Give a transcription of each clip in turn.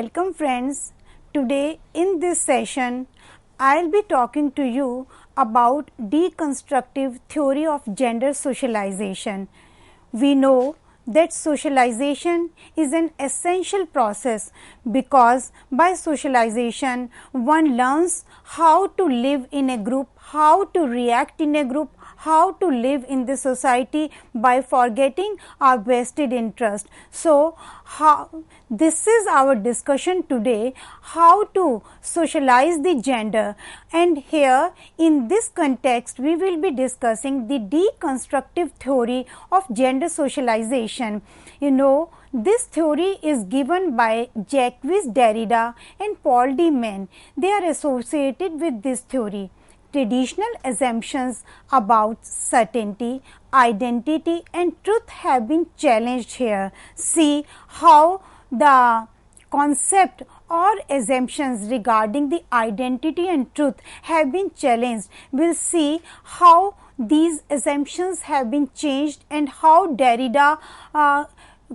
Welcome friends. Today in this session, I will be talking to you about deconstructive theory of gender socialization. We know that socialization is an essential process because by socialization one learns how to live in a group, how to react in a group, how to live in the society by forgetting our vested interest. So, this is our discussion today, how to socialize the gender, and here in this context we will be discussing the deconstructive theory of gender socialization. This theory is given by Jacques Derrida and Paul de Man. They are associated with this theory. Traditional assumptions about certainty, identity and truth have been challenged here. See how the concept or assumptions regarding the identity and truth have been challenged. We will see how these assumptions have been changed and how Derrida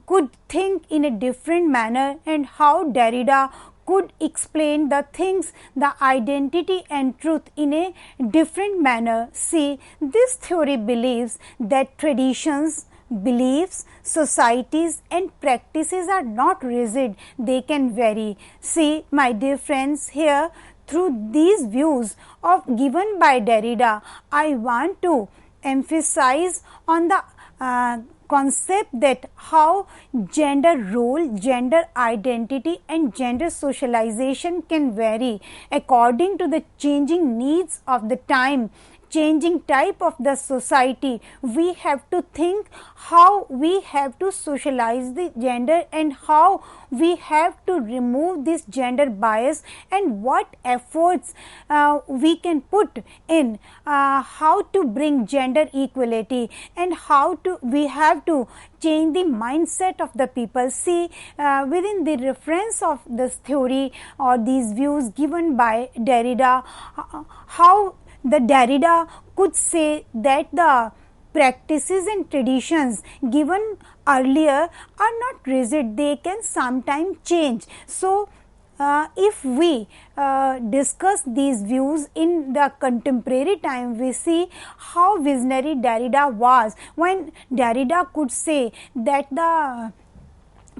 could think in a different manner and how Derrida could explain the things, the identity and truth in a different manner. See, this theory believes that traditions, beliefs, societies and practices are not rigid, they can vary. See, my dear friends, here through these views given by Derrida, I want to emphasize on the concept that how gender role, gender identity and gender socialization can vary according to the changing needs of the time, changing type of the society. We have to think how we have to socialize the gender and how we have to remove this gender bias and what efforts we can put in how to bring gender equality and how to we have to change the mindset of the people. See, within the reference of this theory or these views given by Derrida, how the Derrida could say that the practices and traditions given earlier are not rigid, they can sometimes change. So, if we discuss these views in the contemporary time, we see how visionary Derrida was when Derrida could say that the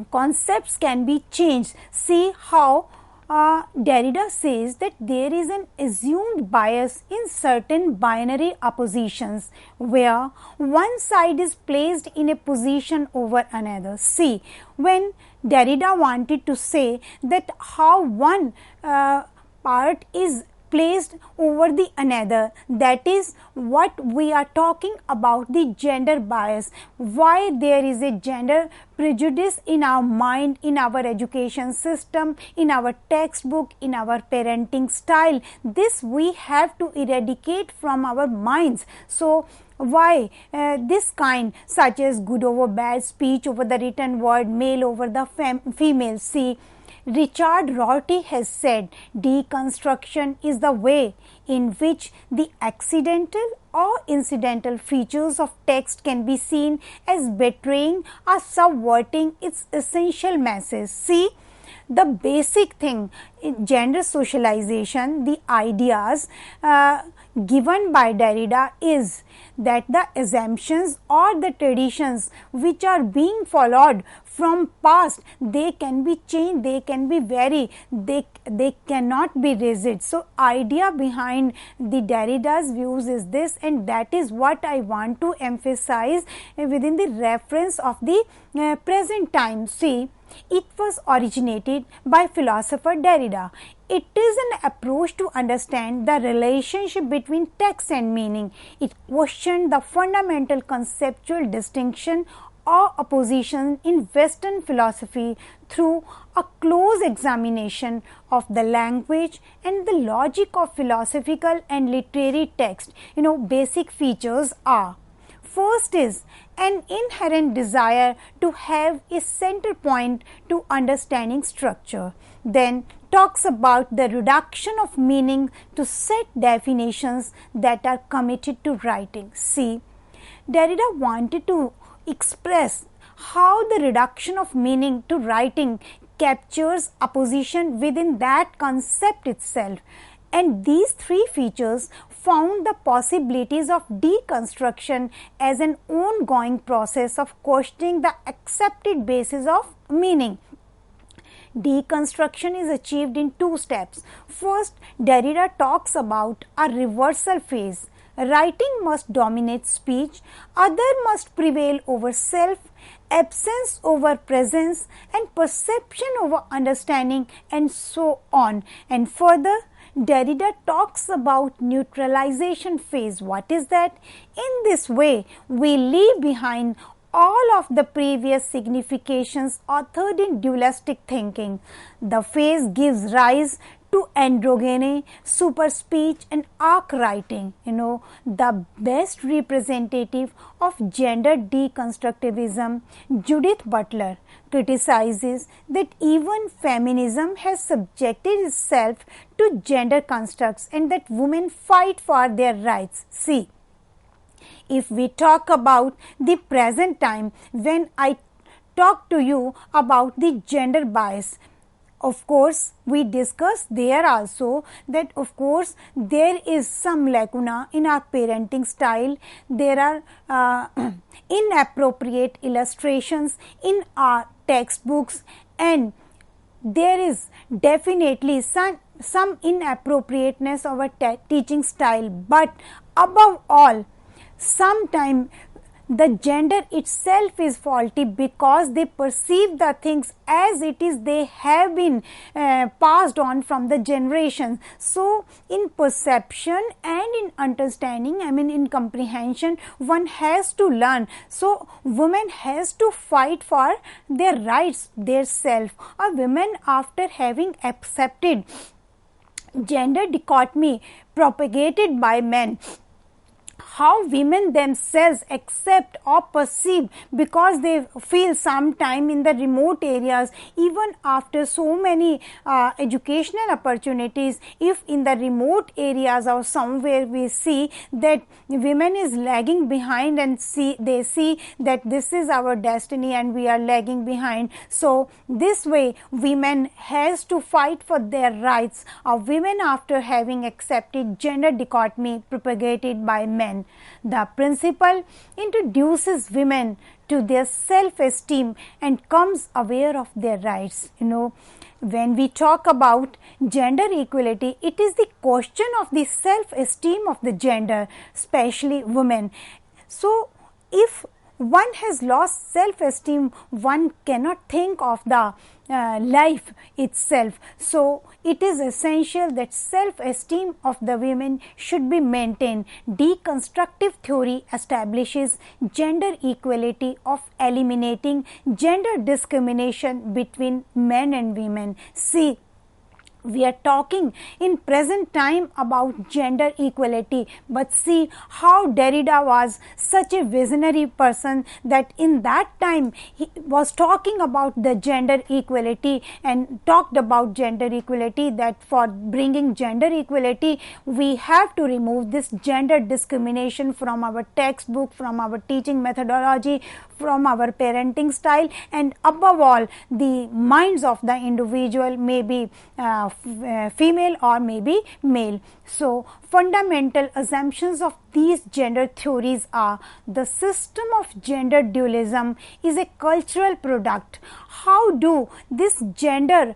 concepts can be changed. See how Derrida says that there is an assumed bias in certain binary oppositions where one side is placed in a position over another. See, when Derrida wanted to say that how one part is placed over the another, that is what we are talking about, the gender bias. Why there is a gender prejudice in our mind, in our education system, in our textbook, in our parenting style. This we have to eradicate from our minds. So, why this kind such as good over bad, speech over the written word, male over the female. See, Richard Rorty has said deconstruction is the way in which the accidental or incidental features of text can be seen as betraying or subverting its essential message. See, the basic thing in gender socialization, the ideas given by Derrida is that the assumptions or the traditions which are being followed from past, they can be changed, they can be vary, they cannot be rigid. So, idea behind the Derrida's views is this, and that is what I want to emphasize within the reference of the present time. See, it was originated by philosopher Derrida. It is an approach to understand the relationship between text and meaning. It questioned the fundamental conceptual distinction or opposition in Western philosophy through a close examination of the language and the logic of philosophical and literary text. Basic features are: first is an inherent desire to have a center point to understanding structure. Then talks about the reduction of meaning to set definitions that are committed to writing. See, Derrida wanted to express how the reduction of meaning to writing captures a position within that concept itself. And these three features found the possibilities of deconstruction as an ongoing process of questioning the accepted basis of meaning. Deconstruction is achieved in two steps. First, Derrida talks about a reversal phase. Writing must dominate speech, other must prevail over self, absence over presence, and perception over understanding, and so on. And further, Derrida talks about neutralization phase. What is that? In this way, we leave behind all of the previous significations authored in dualistic thinking. The phase gives rise to androgyny, super speech, and arc writing. The best representative of gender deconstructivism, Judith Butler, criticizes that even feminism has subjected itself to gender constructs and that women fight for their rights. See, if we talk about the present time, when I talk to you about the gender bias, of course, we discussed there also that of course there is some lacuna in our parenting style. There are inappropriate illustrations in our textbooks, and there is definitely some inappropriateness of a teaching style. But above all, sometimes the gender itself is faulty because they perceive the things as it is they have been passed on from the generations. So, in perception and in understanding, in comprehension, one has to learn. So, women has to fight for their rights, their self. A woman, after having accepted gender dichotomy propagated by men, how women themselves accept or perceive, because they feel sometime in the remote areas, even after so many educational opportunities, if in the remote areas or somewhere we see that women is lagging behind and they see that this is our destiny and we are lagging behind. So this way women has to fight for their rights. Women, after having accepted gender dichotomy propagated by men, the principle introduces women to their self-esteem and comes aware of their rights. When we talk about gender equality, it is the question of the self-esteem of the gender, especially women. So, if one has lost self-esteem, one cannot think of the life itself. So, it is essential that self-esteem of the women should be maintained. Deconstructive theory establishes gender equality of eliminating gender discrimination between men and women. See, we are talking in present time about gender equality, but see how Derrida was such a visionary person that in that time he was talking about the gender equality and talked about gender equality, that for bringing gender equality we have to remove this gender discrimination from our textbook, from our teaching methodology, from our parenting style, and above all the minds of the individual may be female or maybe male. So, fundamental assumptions of these gender theories are: the system of gender dualism is a cultural product. How do this gender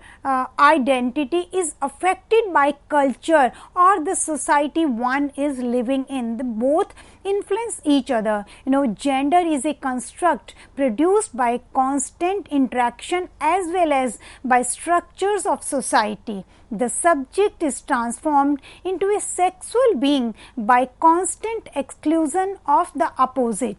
identity is affected by culture or the society one is living in? Both influence each other. Gender is a construct produced by constant interaction as well as by structures of society. The subject is transformed into a sexual being by constant exclusion of the opposite.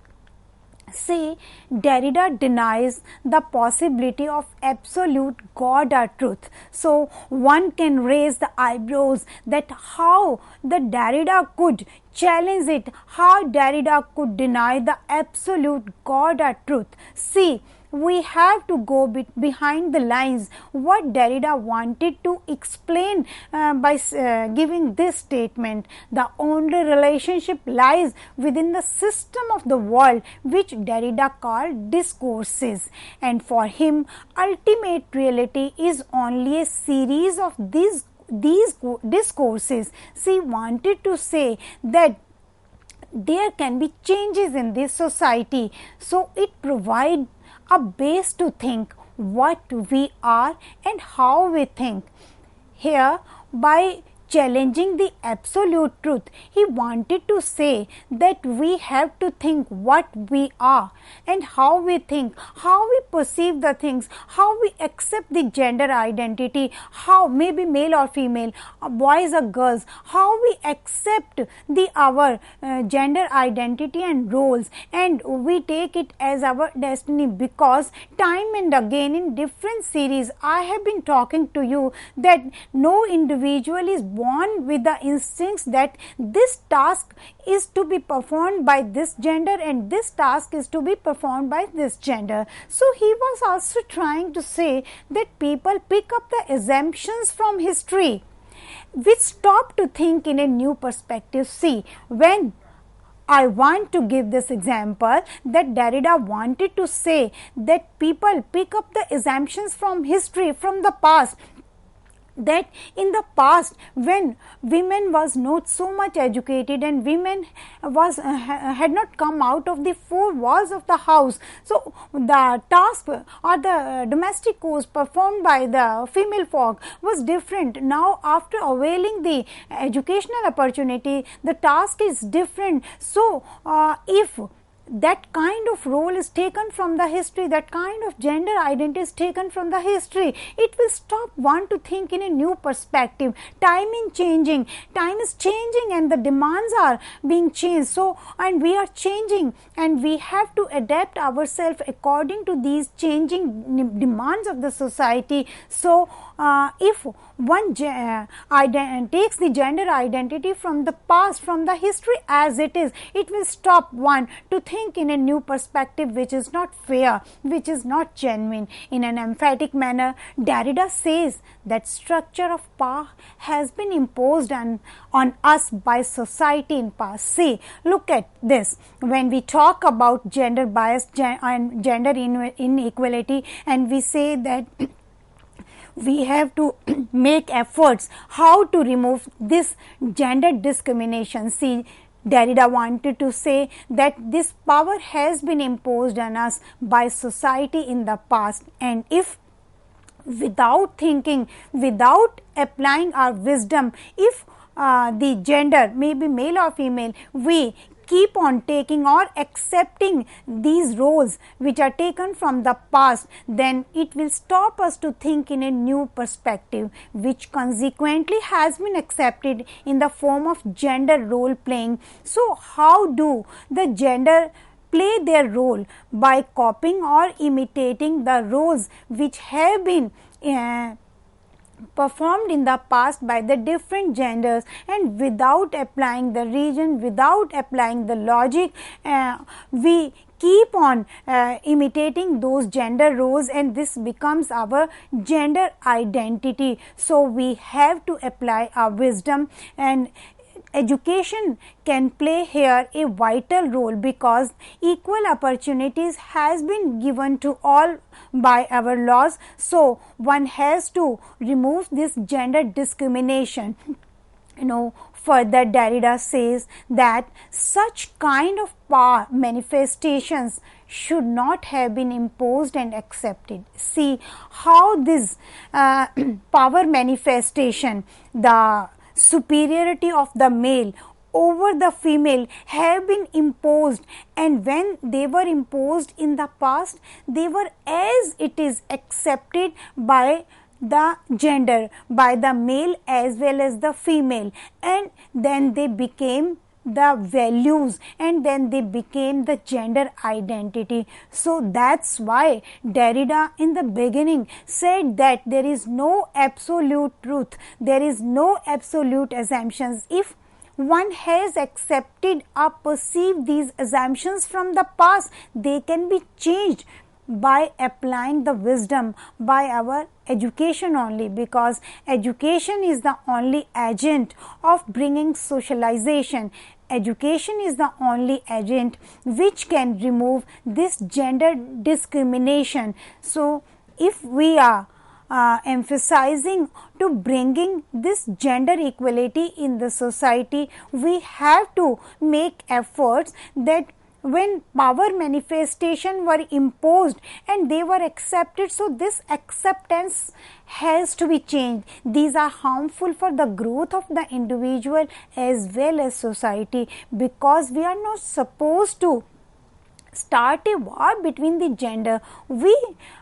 See, Derrida denies the possibility of absolute God or truth. So, one can raise the eyebrows that how the Derrida could challenge it, how Derrida could deny the absolute God or truth. See, we have to go behind the lines what Derrida wanted to explain by giving this statement. The only relationship lies within the system of the world which Derrida called discourses, and for him ultimate reality is only a series of these discourses. She wanted to say that there can be changes in this society, so it provides a base to think what we are and how we think. Here, by challenging the absolute truth, he wanted to say that we have to think what we are and how we think, how we perceive the things, how we accept the gender identity, how maybe male or female, boys or girls, how we accept the our gender identity and roles, and we take it as our destiny, because time and again in different series I have been talking to you that no individual is born with the instincts that this task is to be performed by this gender and this task is to be performed by this gender. So he was also trying to say that people pick up the assumptions from history which stop to think in a new perspective. See, when I want to give this example that Derrida wanted to say that people pick up the assumptions from history, from the past, that in the past when women was not so much educated and women was had not come out of the four walls of the house, so the task or the domestic chores performed by the female folk was different. Now after availing the educational opportunity, the task is different. So if that kind of role is taken from the history, that kind of gender identity is taken from the history, it will stop one to think in a new perspective. Time is changing and the demands are being changed. So, and we are changing and we have to adapt ourselves according to these changing demands of the society. So, if one takes the gender identity from the past, from the history as it is, it will stop one to think in a new perspective which is not fair, which is not genuine. In an emphatic manner, Derrida says that structure of power has been imposed on us by society in past. See, look at this. When we talk about gender bias and gender inequality, and we say that we have to make efforts how to remove this gender discrimination. See, Derrida wanted to say that this power has been imposed on us by society in the past, and if without thinking, without applying our wisdom, if the gender, maybe male or female, we keep on taking or accepting these roles which are taken from the past, then it will stop us to think in a new perspective, which consequently has been accepted in the form of gender role playing. So, how do the gender play their role? By copying or imitating the roles which have been performed in the past by the different genders, and without applying the reason, without applying the logic, we keep on imitating those gender roles, and this becomes our gender identity. So, we have to apply our wisdom, and education can play here a vital role, because equal opportunities has been given to all by our laws. So, one has to remove this gender discrimination. Further Derrida says that such kind of power manifestations should not have been imposed and accepted. See how this power manifestation, the superiority of the male over the female have been imposed, and when they were imposed in the past, they were as it is accepted by the gender, by the male as well as the female, and then they became the values, and then they became the gender identity. So that's why Derrida in the beginning said that there is no absolute truth, there is no absolute assumptions. If one has accepted or perceived these assumptions from the past, they can be changed by applying the wisdom by our education only, because education is the only agent of bringing socialization. Education is the only agent which can remove this gender discrimination. So, if we are emphasizing to bringing this gender equality in the society, we have to make efforts that when power manifestation were imposed and they were accepted, so this acceptance has to be changed. These are harmful for the growth of the individual as well as society, because we are not supposed to start a war between the gender. We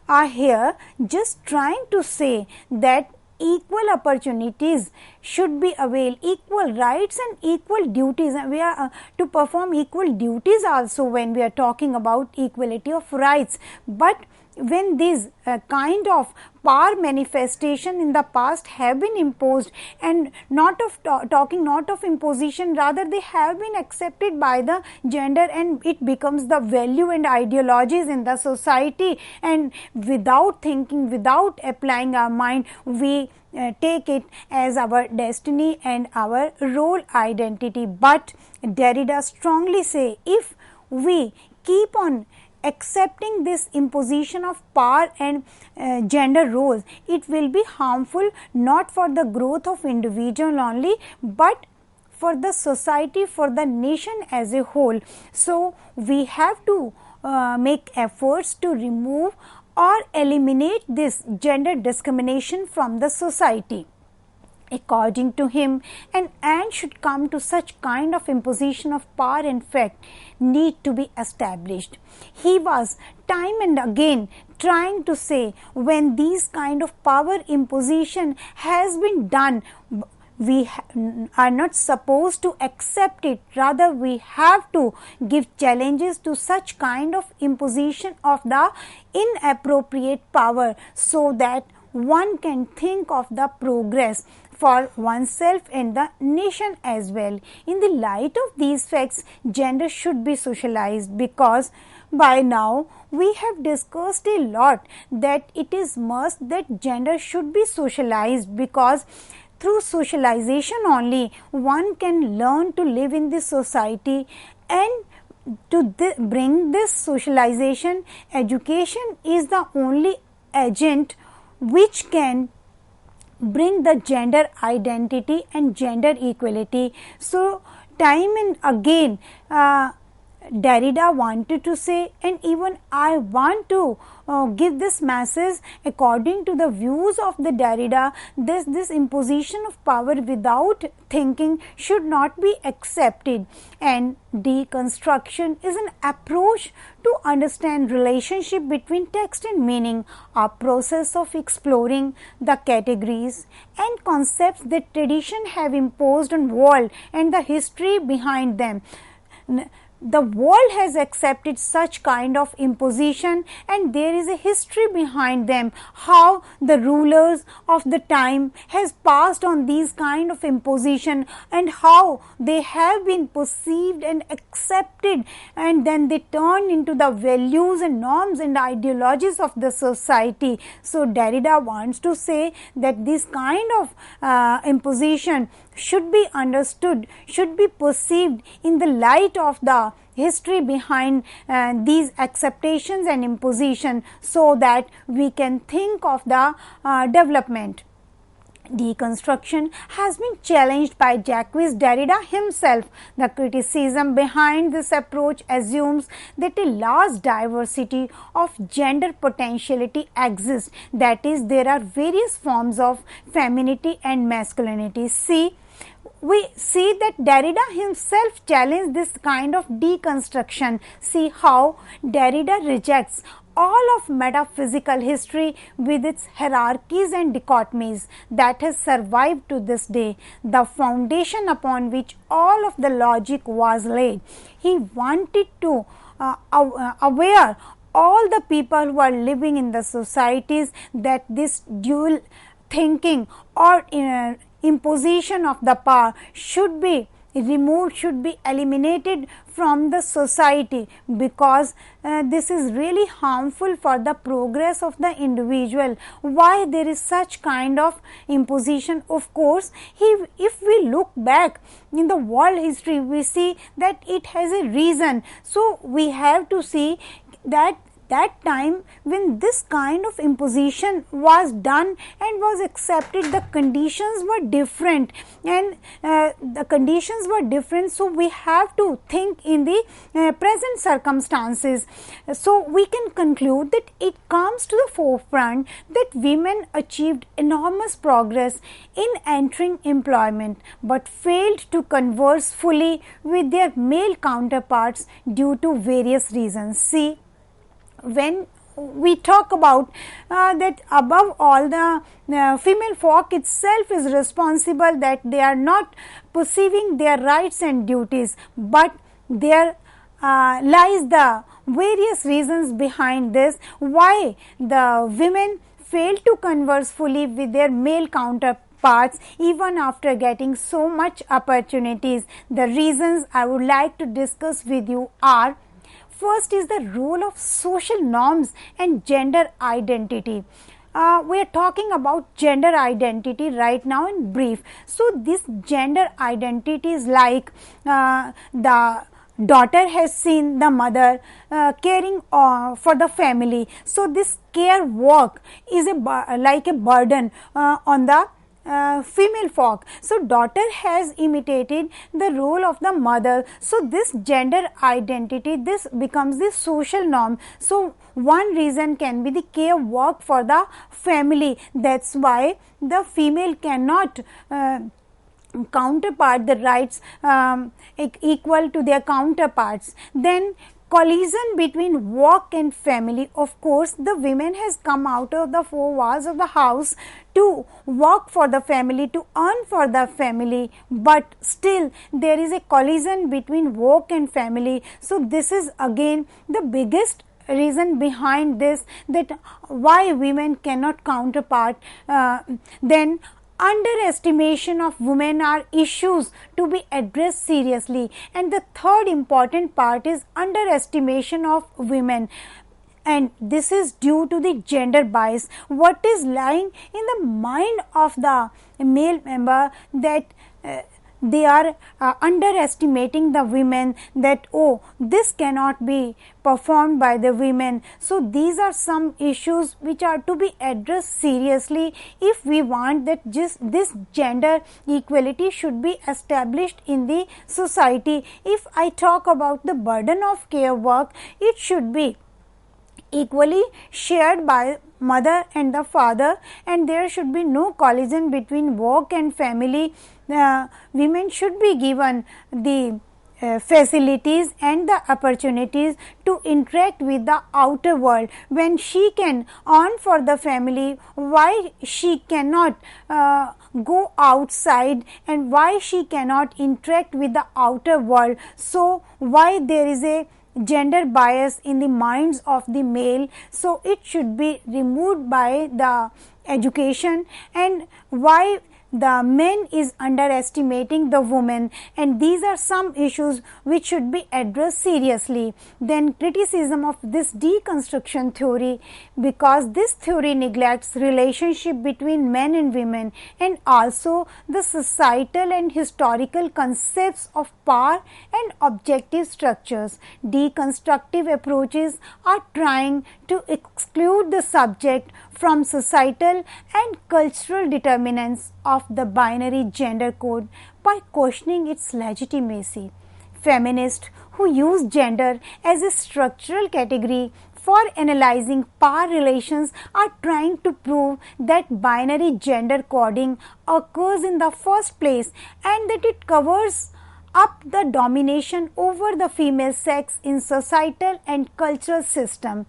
are here just trying to say that equal opportunities should be availed, equal rights and equal duties, and we are to perform equal duties also when we are talking about equality of rights. But when these kind of power manifestation in the past have been imposed, and not of talking not of imposition, rather they have been accepted by the gender, and it becomes the value and ideologies in the society, and without thinking, without applying our mind, we take it as our destiny and our role identity. But Derrida strongly say, if we keep on accepting this imposition of power and gender roles, it will be harmful not for the growth of individual only, but for the society, for the nation as a whole. So, we have to make efforts to remove or eliminate this gender discrimination from the society. According to him, an end should come to such kind of imposition of power and fact need to be established. He was time and again trying to say, when these kind of power imposition has been done, we are not supposed to accept it, rather we have to give challenges to such kind of imposition of the inappropriate power, so that one can think of the progress for oneself and the nation as well. In the light of these facts, gender should be socialized, because by now we have discussed a lot that it is must that gender should be socialized, because through socialization only one can learn to live in this society. And to bring this socialization, education is the only agent which can bring the gender identity and gender equality. So, time and again Derrida wanted to say, and even I want to give this message, according to the views of the Derrida, this imposition of power without thinking should not be accepted, and deconstruction is an approach to understand relationship between text and meaning, a process of exploring the categories and concepts that tradition have imposed on world and the history behind them. The world has accepted such kind of imposition, and there is a history behind them, how the rulers of the time has passed on these kind of imposition, and how they have been perceived and accepted, and then they turn into the values and norms and ideologies of the society. So, Derrida wants to say that this kind of imposition should be understood, should be perceived in the light of the history behind these acceptations and imposition, so that we can think of the development. Deconstruction has been challenged by Jacques Derrida himself. The criticism behind this approach assumes that a large diversity of gender potentiality exists, that is, there are various forms of femininity and masculinity. We see that Derrida himself challenged this kind of deconstruction. See how Derrida rejects all of metaphysical history with its hierarchies and dichotomies that has survived to this day, the foundation upon which all of the logic was laid. He wanted to aware all the people who are living in the societies that this dual thinking or imposition of the power should be removed, should be eliminated from the society, because this is really harmful for the progress of the individual. Why there is such kind of imposition? Of course, if we look back in the world history, we see that it has a reason. So we have to see that time when this kind of imposition was done and was accepted, the conditions were different, and the conditions were different. So we have to think in the present circumstances. So we can conclude that it comes to the forefront that women achieved enormous progress in entering employment, but failed to converse fully with their male counterparts due to various reasons. See, when we talk about that above all, the female folk itself is responsible, that they are not perceiving their rights and duties, but there lies the various reasons behind this, why the women fail to converse fully with their male counterparts even after getting so much opportunities. The reasons I would like to discuss with you are: first is the role of social norms and gender identity. We are talking about gender identity right now in brief. So, this gender identity is like the daughter has seen the mother caring for the family. So, this care work is like a burden on the female folk. So, daughter has imitated the role of the mother. So, this gender identity, this becomes the social norm. So, one reason can be the care work for the family. That is why the female cannot counterpart the rights equal to their counterparts. Then collision between work and family. Of course, the women has come out of the four walls of the house to work for the family, to earn for the family, but still there is a collision between work and family. So, this is again the biggest reason behind this, that why women cannot counterpart. Then underestimation of women are issues to be addressed seriously. And the third important part is underestimation of women, and this is due to the gender bias. What is lying in the mind of the male member, that they are underestimating the women, that oh, this cannot be performed by the women. So, these are some issues which are to be addressed seriously if we want that just this gender equality should be established in the society. If I talk about the burden of care work, it should be equally shared by mother and the father, and there should be no collision between work and family. Women should be given the facilities and the opportunities to interact with the outer world. When she can earn for the family, why she cannot go outside, and why she cannot interact with the outer world? So, why there is a gender bias in the minds of the male? So, it should be removed by the education. And why the men is underestimating the woman, and these are some issues which should be addressed seriously. Then criticism of this deconstruction theory, because this theory neglects relationship between men and women, and also the societal and historical concepts of power and objective structures. Deconstructive approaches are trying to exclude the subject from societal and cultural determinants of the binary gender code by questioning its legitimacy. Feminists who use gender as a structural category for analyzing power relations are trying to prove that binary gender coding occurs in the first place, and that it covers up the domination over the female sex in societal and cultural system.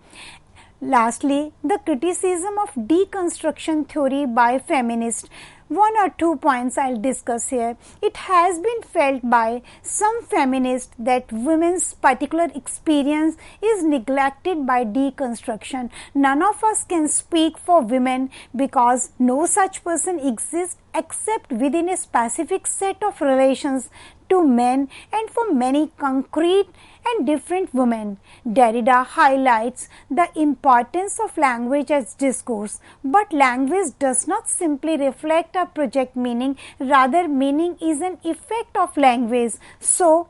Lastly, the criticism of deconstruction theory by feminists. One or two points I will discuss here. It has been felt by some feminists that women's particular experience is neglected by deconstruction. None of us can speak for women, because no such person exists except within a specific set of relations to men and for many concrete and different women. Derrida highlights the importance of language as discourse, but language does not simply reflect or project meaning, rather meaning is an effect of language. So,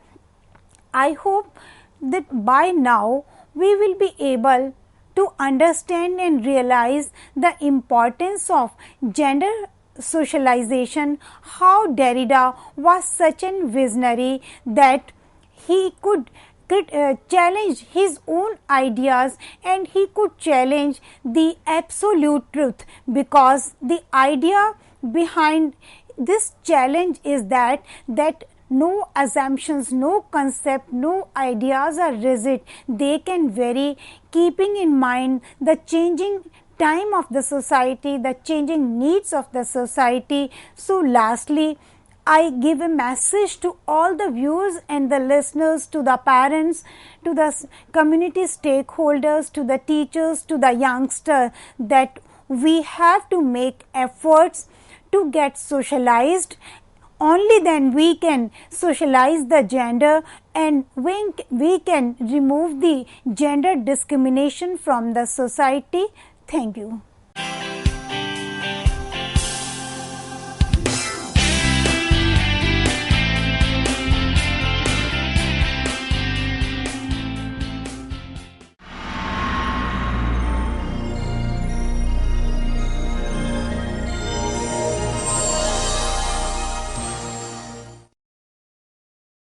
I hope that by now we will be able to understand and realize the importance of gender socialization, how Derrida was such a visionary that he could challenge his own ideas and he could challenge the absolute truth, because the idea behind this challenge is that no assumptions, no concept, no ideas are rigid. They can vary, keeping in mind the changing time of the society, the changing needs of the society. So lastly, I give a message to all the viewers and the listeners, to the parents, to the community stakeholders, to the teachers, to the youngsters, that we have to make efforts to get socialized. Only then we can socialize the gender, and we can remove the gender discrimination from the society. Thank you.